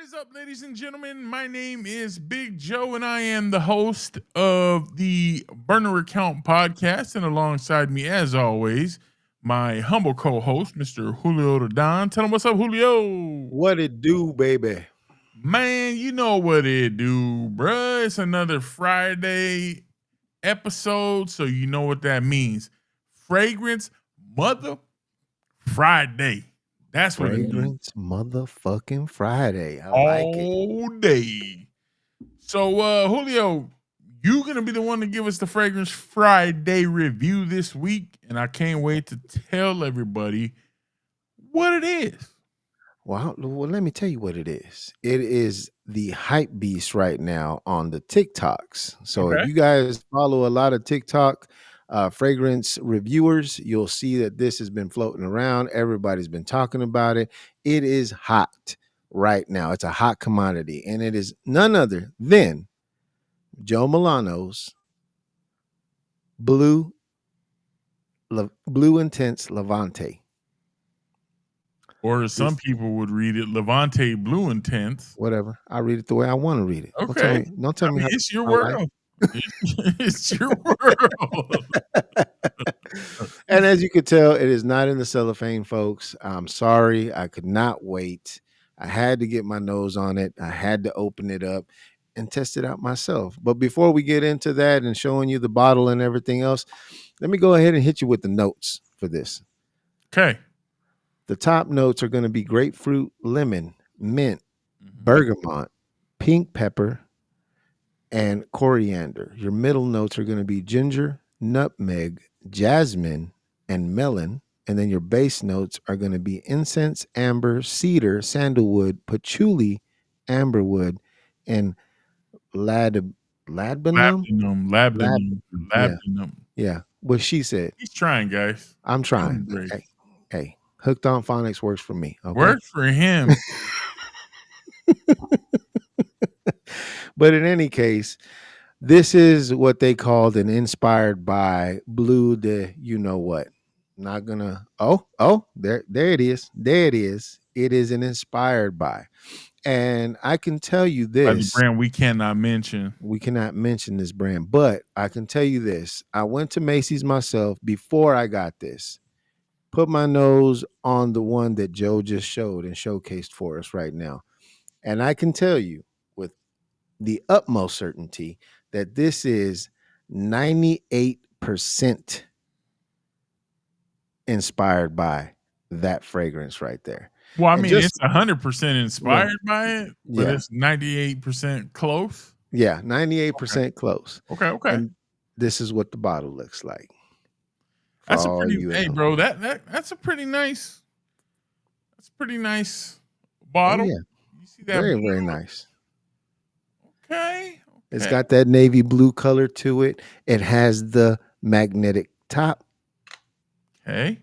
is up, ladies and gentlemen? My name is Big Joe, and I am the host of the Burner Account podcast. And alongside me, as always, my humble co-host, Mr. Julio Don. Tell him what's up, Julio. What it do, baby? Man, you know what it do, bruh. It's another Friday episode, so you know what that means. Fragrance Mother Friday. That's what it means. Fragrance motherfucking Friday. I like it. All day. So, Julio, you gonna be the one to give us the Fragrance Friday review this week, and I can't wait to tell everybody what it is. Well, let me tell you what it is. It is the hype beast right now on the TikToks. So if Okay. you guys follow a lot of TikTok fragrance reviewers, you'll see that this has been floating around. Everybody's been talking about it. It is hot right now. It's a hot commodity, and it is none other than Joe Milano's Blue Blue Intense Levante. Or as some people would read it, Levante Blue Intense. Whatever. I read it the way I want to read it. Okay. Don't tell I me mean, how it's your I like. world. It's your world. And as you could tell, it is not in the cellophane, folks. I'm sorry. I could not wait. I had to get my nose on it. I had to open it up and test it out myself. But before we get into that and showing you the bottle and everything else, let me go ahead and hit you with the notes for this. Okay. The top notes are going to be grapefruit, lemon, mint, bergamot, pink pepper, and coriander. Your middle notes are going to be ginger, nutmeg, jasmine, and melon. And then your base notes are going to be incense, amber, cedar, sandalwood, patchouli, amberwood, and ladbanum. Yeah, Labdanum. yeah. What she said. He's trying, guys. I'm Give him a trying. break. Hey, hooked on phonics works for me. Okay. Worked for him. But in any case, this is what they called an inspired by blue de you know what. Not gonna there it is. There it is. It is an inspired by. And I can tell you By the this. brand we cannot mention. We cannot mention this brand, but I can tell you this. I went to Macy's myself before I got this. Put my nose on the one that Joe just showed and showcased for us right now. And I can tell you with the utmost certainty that this is 98% inspired by that fragrance right there. Well, I And mean, just it's 100% inspired by it, but yeah, it's 98% close. yeah, Okay. 98% close. Okay. And this is what the bottle looks like. For That's a all pretty you hey know. bro, that's a pretty nice Oh bottle. yeah, You see that very, blue? very nice. Okay. It's got that navy blue color to it. It has the magnetic top. Okay.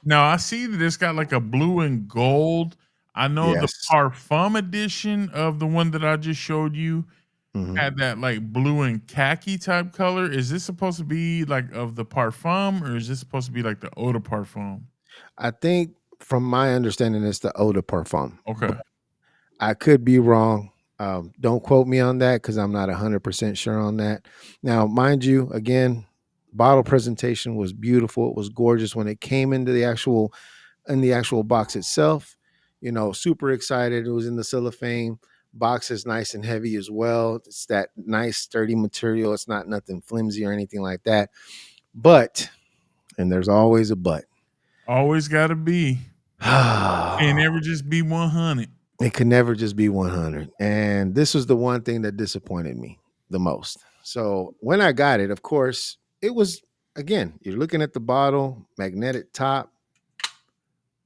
Now I see that it's got like a blue and gold. I know the Yes. Parfum edition of the one that I just showed you Mhm. had that like blue and khaki type color. Is this supposed to be like of the Parfum, or is this supposed to be like the Eau de Parfum? I think from my understanding, it's the eau de parfum. Okay. I could be wrong. Don't quote me on that because I'm not 100% sure on that. Now, mind you, again, bottle presentation was beautiful. It was gorgeous when it came into the actual box itself. You know, super excited. It was in the cellophane. Box is nice and heavy as well. It's that nice sturdy material. It's not nothing flimsy or anything like that. But, and there's always a but. Always gotta be. Can't ever just be 100. It could never just be 100. And this was the one thing that disappointed me the most. So when I got it, of course, it was, again, you're looking at the bottle, magnetic top,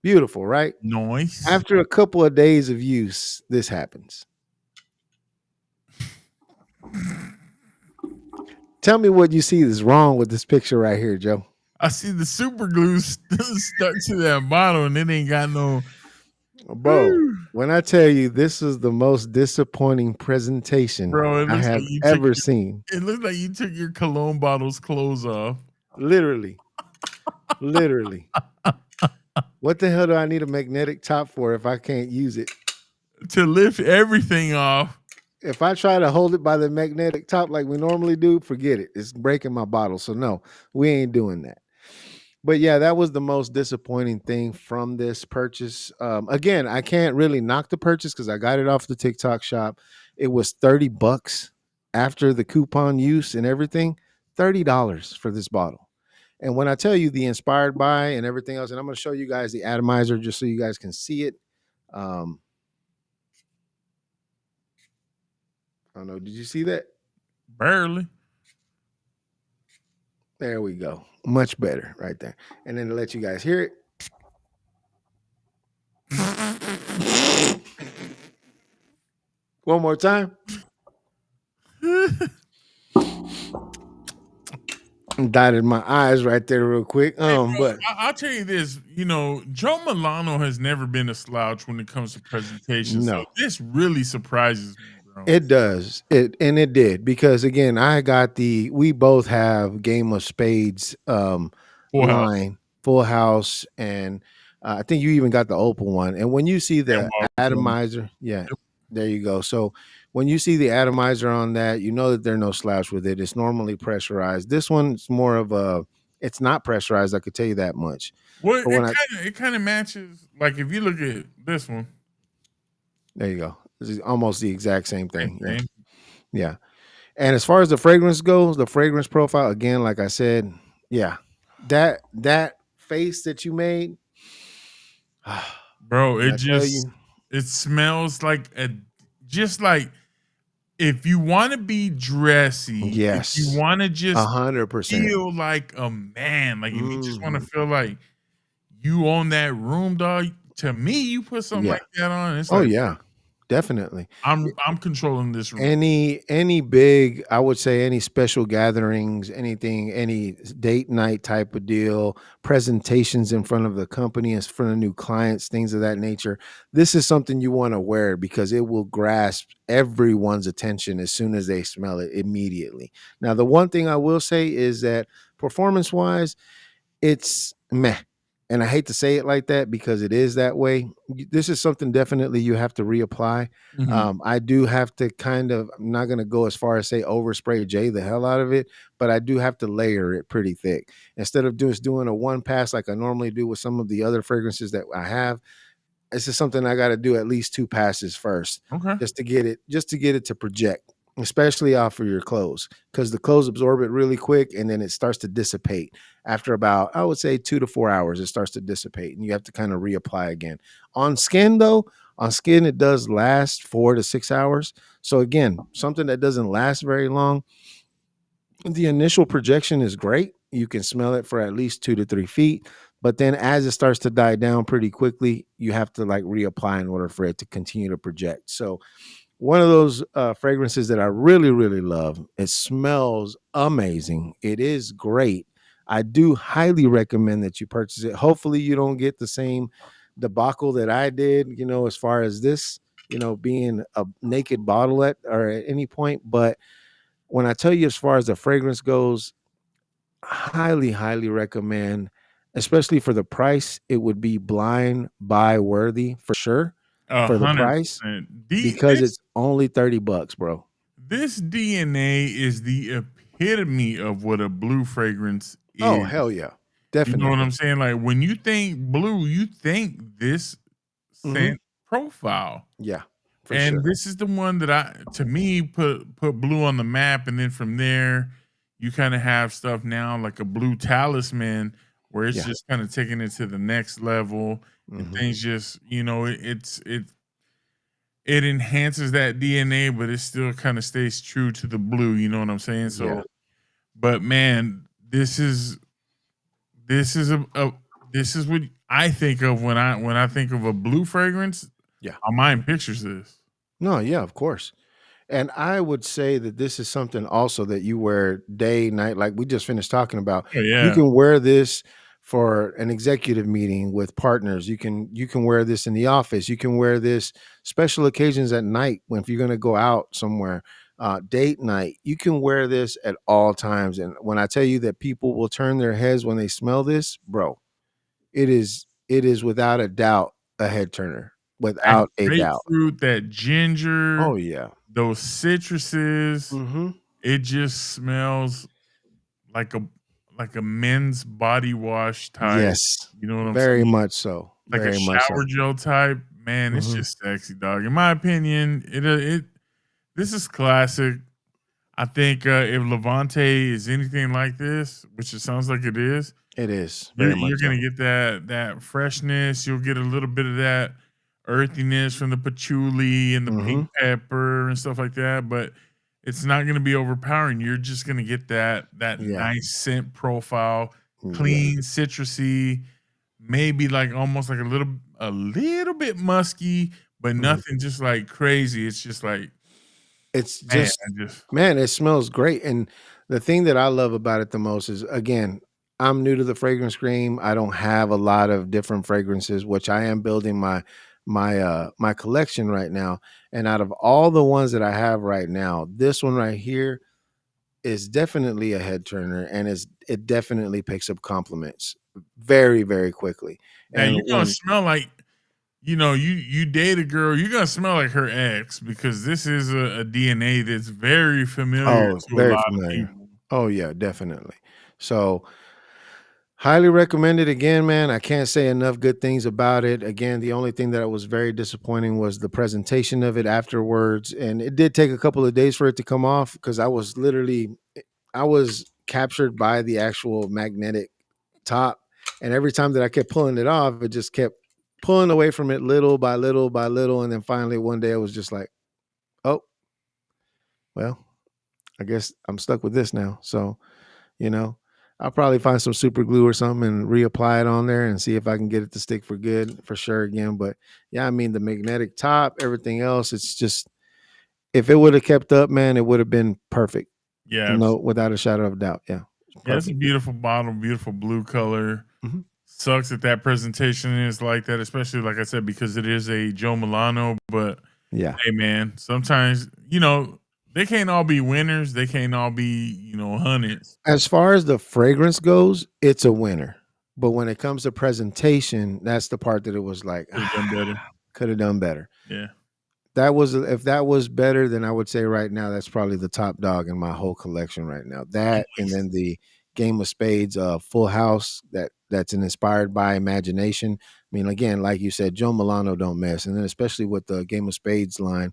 beautiful, right? Nice. After a couple of days of use, this happens. Tell me what you see is wrong with this picture right here, Joe. I see the super glue stuck to that bottle, and it ain't got no. Bro, when I tell you this is the most disappointing presentation Bro, it I looks like have you took ever seen. it looks like you took your cologne bottle's clothes off. Literally. Literally. What the hell do I need a magnetic top for if I can't use it? to lift everything off. If I try to hold it by the magnetic top like we normally do, forget it. It's breaking my bottle. So no, we ain't doing that. But yeah, that was the most disappointing thing from this purchase. Again, I can't really knock the purchase because I got it off the TikTok shop. It was $30 after the coupon use and everything. $30 for this bottle. And when I tell you the inspired by and everything else, and I'm going to show you guys the atomizer just so you guys can see it. I don't know. Did you see that? Barely. There we go. Much better right there. And then to let you guys hear it. One more time. Dotted my eyes right there real quick. Hey, bro, But I'll tell you this. Joe Milano has never been a slouch when it comes to presentation. So no, this really surprises me, bro. it does. It did because again, we both have Game of Spades Full house line, Full House, and I think you even got the Opal one. And when you see and the Walker. atomizer, yeah, Yep. there you go. So when you see the atomizer on that, you know that there's no slouch with it. It's normally pressurized. This one's more of it's not pressurized. I could tell you that much. Well, But when I it kind of matches. Like if you look at this one, there you go. This is almost the exact same same thing. Yeah. thing. Yeah. And as far as the fragrance goes, the fragrance profile, again, like I said, yeah, that face that you made, Bro, when I tell you, it smells like just like if you want to be dressy, if you yes, want to just 100%. feel like a man, like if you just want to Mhm. feel like you own that room, dog. To me, you put something Yeah. like that on, it's Oh like yeah, definitely. I'm controlling this room. Any big, I would say any special gatherings, anything, any date night type of deal, presentations in front of the company, in front of new clients, things of that nature. This is something you want to wear because it will grasp everyone's attention as soon as they smell it immediately. Now, the one thing I will say is that performance wise, it's meh. And I hate to say it like that because it is that way. This is something definitely you have to reapply. Mhm. I do have to kind of, I'm not going to go as far as say overspray J the hell out of it, but I do have to layer it pretty thick. Instead of just doing a one pass like I normally do with some of the other fragrances that I have, this is something I got to do at least two passes first Okay. just to get it to project, especially off of your clothes because the clothes absorb it really quick and then it starts to dissipate after about, I would say, 2 to 4 hours. It starts to dissipate and you have to kind of reapply again. On skin though, on skin it does last 4 to 6 hours. So again, something that doesn't last very long. The initial projection is great. You can smell it for at least 2 to 3 feet. But then as it starts to die down pretty quickly, you have to like reapply in order for it to continue to project. So one of those fragrances that I really, really love. It smells amazing. It is great. I do highly recommend that you purchase it. Hopefully, you don't get the same debacle that I did, as far as this, being a naked bottle at any point. But when I tell you, as far as the fragrance goes, highly, highly recommend, especially for the price. It would be blind buy worthy for sure for the price 100%. because it's only $30, bro. This DNA is the epitome of what a blue fragrance Oh, is. hell yeah. You know what Definitely. I'm saying? Like when you think blue, you think this Hmm. scent profile. Yeah, for And sure. this is the one that to me put blue on the map, and then from there you kind of have stuff now like a blue talisman where it's Yeah. just kind of taking it to the next level, and Hmm. things just it enhances that DNA, but it still kind of stays true to the blue. You know what I'm saying? Yeah. So, but man, this is a this is what I think of when I think of a blue fragrance. Yeah. My mind pictures this. No, yeah, of course. And I would say that this is something also that you wear day, night, like we just finished talking about. Oh You yeah. can wear this for an executive meeting with partners. You can wear this in the office. You can wear this special occasions at night when if you're going to go out somewhere, date night. You can wear this at all times. And when I tell you that people will turn their heads when they smell this, bro, it is without a doubt a head turner. That without a doubt. grapefruit, that ginger, Oh yeah. those citruses, Hmm. it just smells like a men's body wash type, Yes, you know what I'm very saying? much so. Like a Very much so. shower gel type. Man, it's Hmm. just sexy, dog. In my opinion, it this is classic. I think, if Levante is anything like this, which it sounds like it is, It is you're very much you're so. gonna get that freshness. You'll get a little bit of that earthiness from the patchouli and the pink Hmm. pepper and stuff like that, but it's not gonna be overpowering. You're just gonna get that Yeah. nice scent profile, Yeah. clean, citrusy, maybe like almost like a little bit musky, but Mhm. nothing just like crazy. It's just like, It's man, just, I just man, it smells great. And the thing that I love about it the most is, again, I'm new to the fragrance game. I don't have a lot of different fragrances, which I am building my collection right now. And out of all the ones that I have right now, this one right here is definitely a head turner, and it definitely picks up compliments very, very quickly. now And you're gonna when smell like, you date a girl, you're gonna smell like her ex because this is a DNA that's very familiar oh, to a very lot of familiar. people. Oh yeah, definitely. So highly recommended again, man. I can't say enough good things about it. Again, the only thing that was very disappointing was the presentation of it afterwards. And it did take a couple of days for it to come off because I was captured by the actual magnetic top. And every time that I kept pulling it off, it just kept pulling away from it little by little by little. And then finally one day I was just like, oh, well, I guess I'm stuck with this now. So you know, I'll probably find some super glue or something and reapply it on there and see if I can get it to stick for good for sure again. But yeah, I mean the magnetic top, everything else, it's just if it would have kept up, man, it would have been perfect. Yeah, No, without a shadow of doubt. Yeah. It's yeah, it's a perfect. beautiful bottle, beautiful blue color. Mhm. Sucks that presentation is like that, especially like I said, because it is a Joe Milano. But Yeah. hey, man, sometimes they can't all be winners. They can't all be hunteds. As far as the fragrance goes, it's a winner. But when it comes to presentation, that's the part that it was like, Could have done better. could have done better. Yeah, That was if that was better, then I would say right now that's probably the top dog in my whole collection right now. That and then the Game of Spades Full House that's an inspired by imagination. I mean, again, like you said, Joe Milano don't miss. And then especially with the Game of Spades line,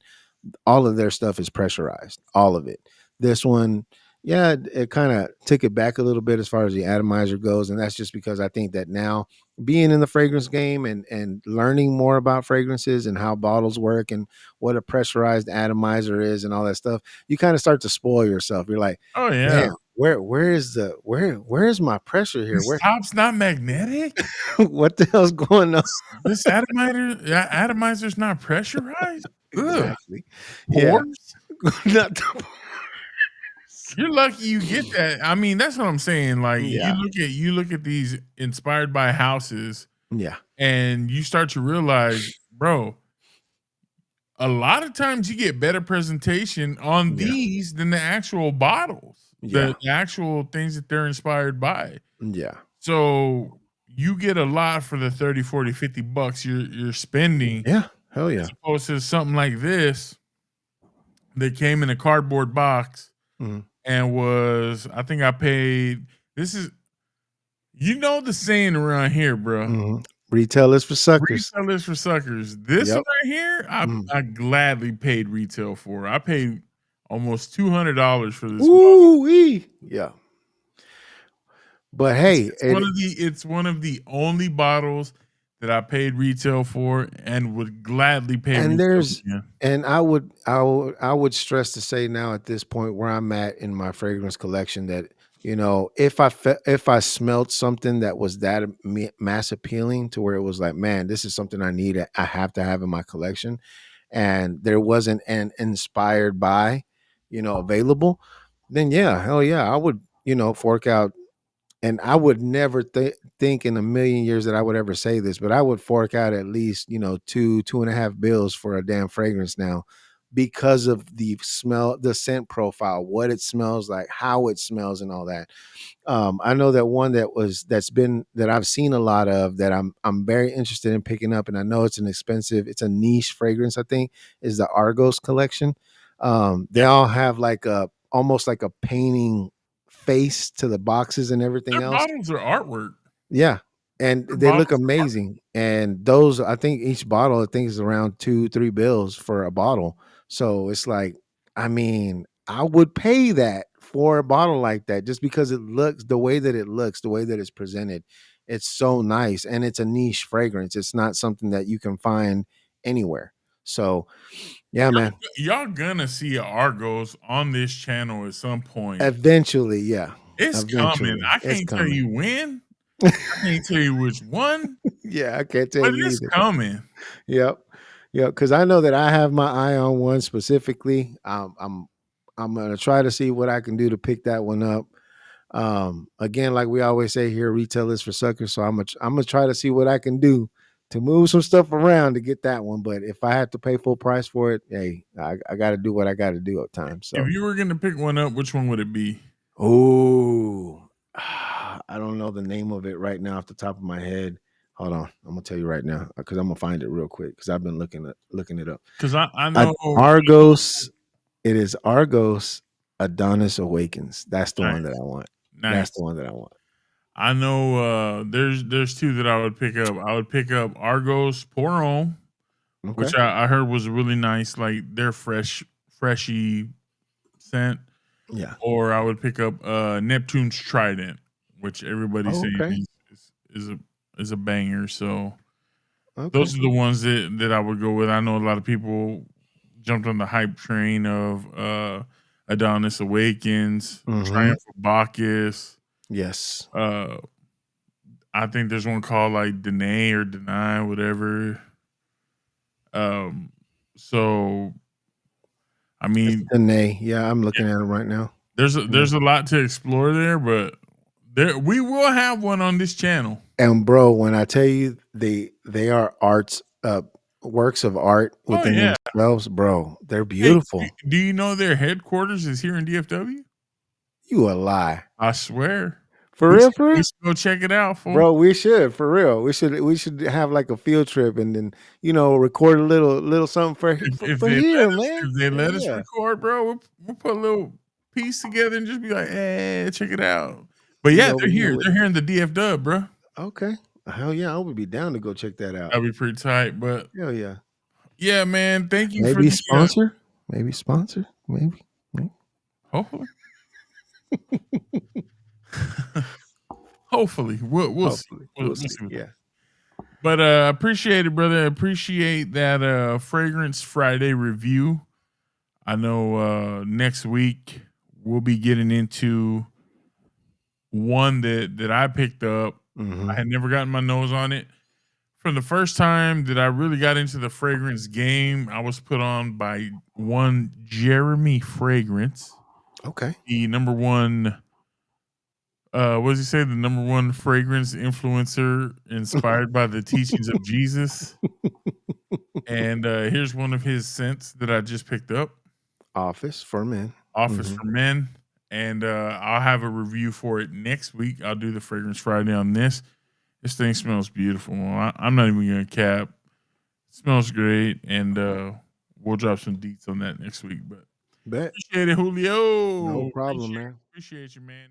all of their stuff is pressurized, all of it. This one, yeah, it kind of took it back a little bit as far as the atomizer goes, and that's just because I think that now being in the fragrance game and learning more about fragrances and how bottles work and what a pressurized atomizer is and all that stuff, you kind of start to spoil yourself. You're like, oh yeah. damn, where is my pressure here? This Where top's not magnetic. what the hell's going on? This atomizer's not pressurized. Ugh, Exactly. Yeah. pores. Not the- You're lucky you get that. I mean, that's what I'm saying. Like yeah. you look at these inspired by houses, Yeah. and you start to realize, bro, a lot of times you get better presentation on Yeah. these than the actual bottles, Yeah. the actual things that they're inspired by. Yeah. So you get a lot for the 30, 40, $50 you're spending, Yeah. Hell as yeah. opposed to something like this that came in a cardboard box Mhm. and was, I think I paid, this is, the saying around here, bro. Mhm. Retail is for suckers. Retail is for suckers. This one Yep. right here, Mhm. I gladly paid retail for. I paid almost $200 for this bottle. Ooh-wee. Yeah. But It's hey, it's one of the only bottles that I paid retail for and would gladly pay and retail there's again. and I would stress to say now at this point where I'm at in my fragrance collection that if I smelled something that was that mass appealing to where it was like, man, this is something I need, I have to have in my collection, and there wasn't an inspired by available, then yeah, hell yeah, I would fork out. And I would never think in a million years that I would ever say this, but I would fork out at least, two and a half bills for a damn fragrance now. because of the smell, the scent profile, what it smells like, how it smells, and all that. I know that one that I've seen a lot of that I'm very interested in picking up, and I know it's a niche fragrance. I think is the Argos collection. They Yeah, all have like a almost like a painting face to the boxes and everything their else. bottles are artwork. Yeah. And Their they look bottles are art. amazing. And those, I think each bottle, I think is around 2-3 bills for a bottle. So it's like, I mean, I would pay that for a bottle like that just because it looks the way that it looks, the way that it's presented. It's so nice. And it's a niche fragrance. It's not something that you can find anywhere. So yeah, man. Y'all gonna see Argos on this channel at some point. Eventually, yeah. It's coming. Eventually. I It's can't tell coming. you when. I can't tell you which one, Yeah, I can't tell but you it's either. coming. Yep. Yep. Because I know that I have my eye on one specifically. I'm gonna try to see what I can do to pick that one up. Again, like we always say here, retail is for suckers. So I'm gonna try to see what I can do to move some stuff around to get that one. But if I have to pay full price for it, hey, I got to do what I got to do at times. If So, you were gonna pick one up, which one would it be? oh, I don't know the name of it right now off the top of my head. Hold on, I'm gonna tell you right now because I'm gonna find it real quick because I've been looking it up. Because I know Argos. It is Argos Adonis Awakens. That's the one that nice, I want. That's nice. the one that I want. I know there's two that I would pick up. I would pick up Argos Poron, Okay. which I heard was really nice, like their freshy scent. Yeah. Or I would pick up Neptune's Trident, which everybody's Oh, saying okay. is a banger. So Okay. those are the ones that I would go with. I know a lot of people jumped on the hype train of Adonis Awakens, Mm-hmm. Triumph of Bacchus. Yes. Uh, I think there's one called like Deny or Deny, whatever. Um, so I It's mean, the Nay. Yeah, I'm looking at it right now. Yeah. there's a lot to explore there, but there we will have one on this channel. And bro, when I tell you they are arts works of art Oh within yeah. themselves, bro. They're Hey, beautiful. do you know their headquarters is here in DFW? You a lie. I swear. For real, for We real? should go check it out, fool. Bro, we should for real. We should have like a field trip and then record a little something for If for they here, let us man. if they let us Yeah, record, bro, we'll put a little piece together and just be like, "Hey, check it out." But we yeah, over they're here here. with They're here in the DFW, bro. okay. Hell yeah, I would be down to go check that out. That'd be pretty tight. But Hell yeah. yeah, man, thank you for Maybe the sponsor. Maybe sponsor. Maybe. Maybe. hopefully. Hopefully. We'll see. Hopefully, We'll we'll see. see what Yeah. but appreciate it, brother. Appreciate that Fragrance Friday review. I know next week we'll be getting into one that I picked up. I Hmm. had never gotten my nose on it. From the first time that I really got into the fragrance game, I was put on by one Jeremy Fragrance, Okay. the number one what does he say? The number one fragrance influencer inspired by the teachings of Jesus. And here's one of his scents that I just picked up. Office for men. Office Hmm. for Men, and I'll have a review for it next week. I'll do the Fragrance Friday on this. This thing smells beautiful. I'm not even gonna cap. It smells great, and we'll drop some deets on that next week. But Bet. appreciate it, No Julio. problem, man. Appreciate you, man.